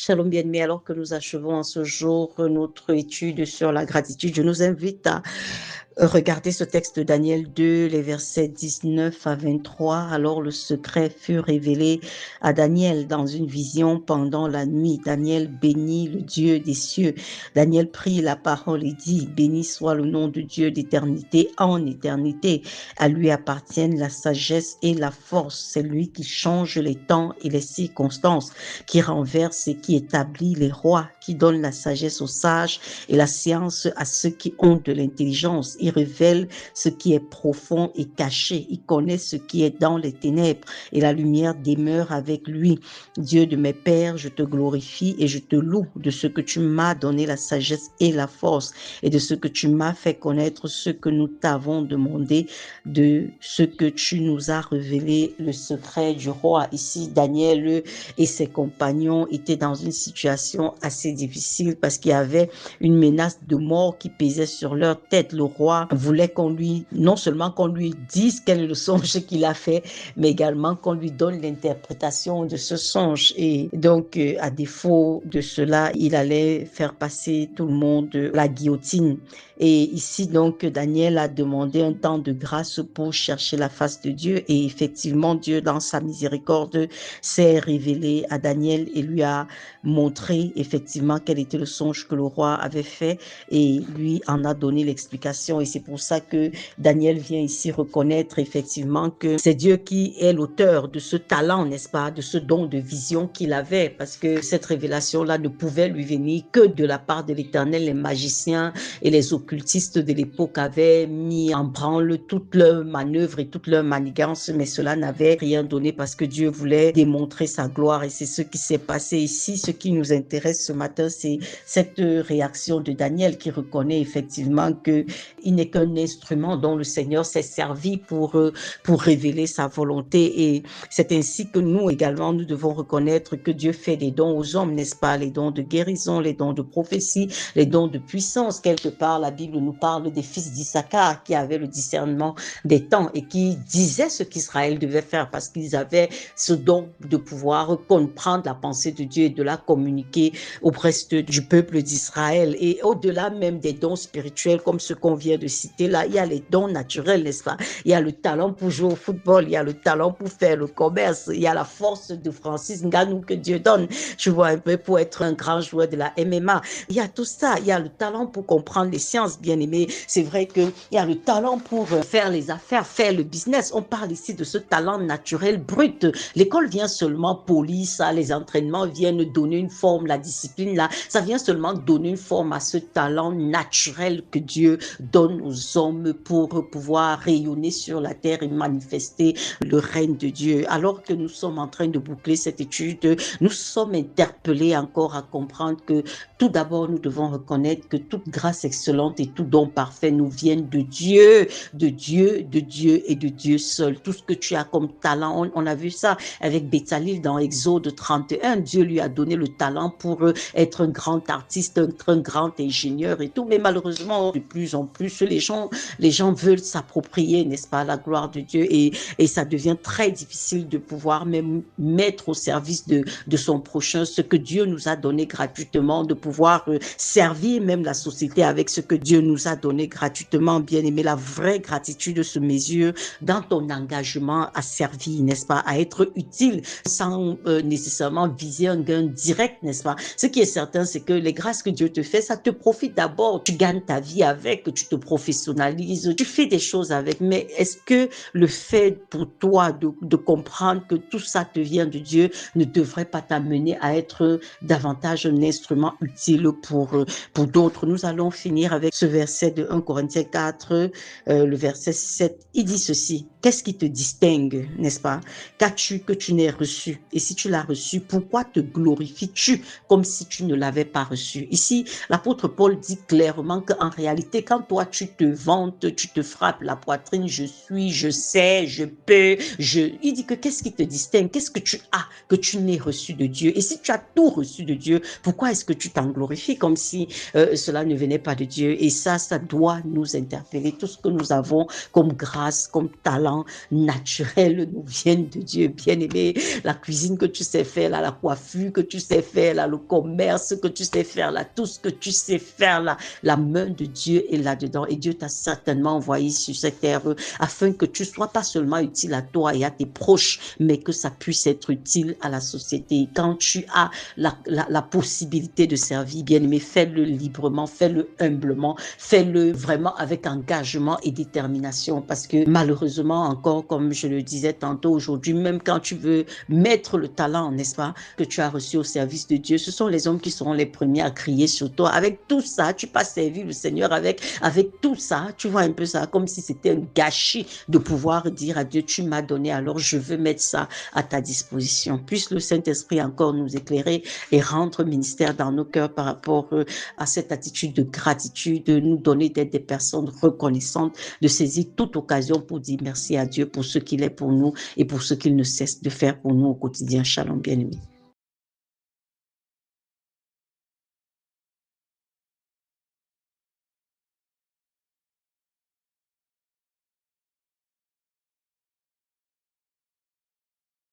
Shalom bien-aimés, alors que nous achevons en ce jour notre étude sur la gratitude, je nous invite à regarder ce texte de Daniel 2, les versets 19 à 23. Alors le secret fut révélé à Daniel dans une vision pendant la nuit. Daniel bénit le Dieu des cieux. Daniel prit la parole et dit, béni soit le nom de Dieu d'éternité en éternité. À lui appartiennent la sagesse et la force. C'est lui qui change les temps et les circonstances, qui renverse et qui établit les rois, qui donne la sagesse aux sages et la science à ceux qui ont de l'intelligence. Il révèle ce qui est profond et caché. Il connaît ce qui est dans les ténèbres et la lumière demeure avec lui. Dieu de mes pères, je te glorifie et je te loue de ce que tu m'as donné la sagesse et la force et de ce que tu m'as fait connaître ce que nous t'avons demandé, de ce que tu nous as révélé, le secret du roi. Ici, Daniel et ses compagnons étaient dans une situation assez difficile parce qu'il y avait une menace de mort qui pesait sur leur tête. Le roi voulait non seulement qu'on lui dise quel est le songe qu'il a fait, mais également qu'on lui donne l'interprétation de ce songe. Et donc, à défaut de cela, il allait faire passer tout le monde la guillotine. Et ici, donc, Daniel a demandé un temps de grâce pour chercher la face de Dieu. Et effectivement, Dieu, dans sa miséricorde, s'est révélé à Daniel et lui a montré effectivement quel était le songe que le roi avait fait et lui en a donné l'explication. Et c'est pour ça que Daniel vient ici reconnaître effectivement que c'est Dieu qui est l'auteur de ce talent, n'est-ce pas, de ce don de vision qu'il avait, parce que cette révélation-là ne pouvait lui venir que de la part de l'Éternel. Les magiciens et les occultistes de l'époque avaient mis en branle toutes leurs manœuvres et toutes leurs manigances, mais cela n'avait rien donné parce que Dieu voulait démontrer sa gloire et c'est ce qui s'est passé ici. Ce qui nous intéresse ce matin, c'est cette réaction de Daniel qui reconnaît effectivement qu'il n'est qu'un instrument dont le Seigneur s'est servi pour révéler sa volonté. Et c'est ainsi que nous également, nous devons reconnaître que Dieu fait des dons aux hommes, n'est-ce pas? Les dons de guérison, les dons de prophétie, les dons de puissance. Quelque part, la Bible nous parle des fils d'Issachar qui avaient le discernement des temps et qui disaient ce qu'Israël devait faire parce qu'ils avaient ce don de pouvoir comprendre la pensée de Dieu et de la communiquer au reste du peuple d'Israël. Et au-delà même des dons spirituels comme ce qu'on vient de citer là, il y a les dons naturels, n'est-ce pas? Il y a le talent pour jouer au football, il y a le talent pour faire le commerce, il y a la force de Francis Ngannou que Dieu donne, je vois un peu, pour être un grand joueur de la MMA. Il y a tout ça, il y a le talent pour comprendre les sciences, bien aimé. C'est vrai qu'il y a le talent pour faire les affaires, faire le business. On parle ici de ce talent naturel brut. L'école vient seulement polir ça, les entraînements viennent donner une forme, la discipline là, ça vient seulement donner une forme à ce talent naturel que Dieu donne aux hommes pour pouvoir rayonner sur la terre et manifester le règne de Dieu. Alors que nous sommes en train de boucler cette étude, nous sommes interpellés encore à comprendre que tout d'abord, nous devons reconnaître que toute grâce excellente et tout don parfait nous viennent de Dieu, de Dieu, de Dieu et de Dieu seul. Tout ce que tu as comme talent, on a vu ça avec Béthalil dans Exode 31. Dieu lui a donné le talent pour être un grand artiste, un grand ingénieur et tout. Mais malheureusement, de plus en plus, les gens veulent s'approprier, n'est-ce pas, la gloire de Dieu et ça devient très difficile de pouvoir même mettre au service de son prochain ce que Dieu nous a donné gratuitement, de pouvoir servir même la société avec ce que Dieu nous a donné gratuitement. Bien aimé, la vraie gratitude se mesure dans ton engagement à servir, n'est-ce pas, à être utile sans nécessairement viser un gain direct, n'est-ce pas. Ce qui est certain, c'est que les grâces que Dieu te fait, ça te profite d'abord. Tu gagnes ta vie avec, tu te professionnalises, tu fais des choses avec. Mais est-ce que le fait pour toi de comprendre que tout ça te vient de Dieu ne devrait pas t'amener à être davantage un instrument utile pour d'autres? Nous allons finir avec ce verset de 1 Corinthiens 4, le verset 7. Il dit ceci: qu'est-ce qui te distingue, n'est-ce pas? Qu'as-tu que tu n'aies reçu? Et si tu l'as reçu, pourquoi te glorifies-tu comme si tu ne l'avais pas reçu? Ici, l'apôtre Paul dit clairement qu'en réalité, quand toi tu te vantes, tu te frappes la poitrine, je suis, je sais, je peux, il dit que qu'est-ce qui te distingue, qu'est-ce que tu as que tu n'aies reçu de Dieu? Et si tu as tout reçu de Dieu, pourquoi est-ce que tu t'en glorifies comme si cela ne venait pas de Dieu? Et ça doit nous interpeller. Tout ce que nous avons comme grâce, comme talent naturel nous vient de Dieu, bien-aimé. La cuisine que tu sais faire, là, la coiffure que tu sais faire, là, le commerce que tu sais faire, là, tout ce que tu sais faire, là, la main de Dieu est là-dedans. Et Dieu t'a certainement envoyé sur cette terre afin que tu sois pas seulement utile à toi et à tes proches, mais que ça puisse être utile à la société. Quand tu as la possibilité de servir, bien-aimé, fais-le librement, fais-le humblement, fais-le vraiment avec engagement et détermination, parce que malheureusement encore, comme je le disais tantôt, aujourd'hui, même quand tu veux mettre le talent, n'est-ce pas, que tu as reçu au service de Dieu, ce sont les hommes qui seront les premiers à crier sur toi. Avec tout ça, tu pas servi le Seigneur avec tout ça, tu vois un peu ça, comme si c'était un gâchis de pouvoir dire à Dieu, tu m'as donné, alors je veux mettre ça à ta disposition. Puisse le Saint-Esprit encore nous éclairer et rendre ministère dans nos cœurs par rapport à cette attitude de gratitude, de nous donner d'être des personnes reconnaissantes, de saisir toute occasion pour dire merci à Dieu pour ce qu'il est pour nous et pour ce qu'il ne cesse de faire pour nous au quotidien. Shalom, bien-aimés.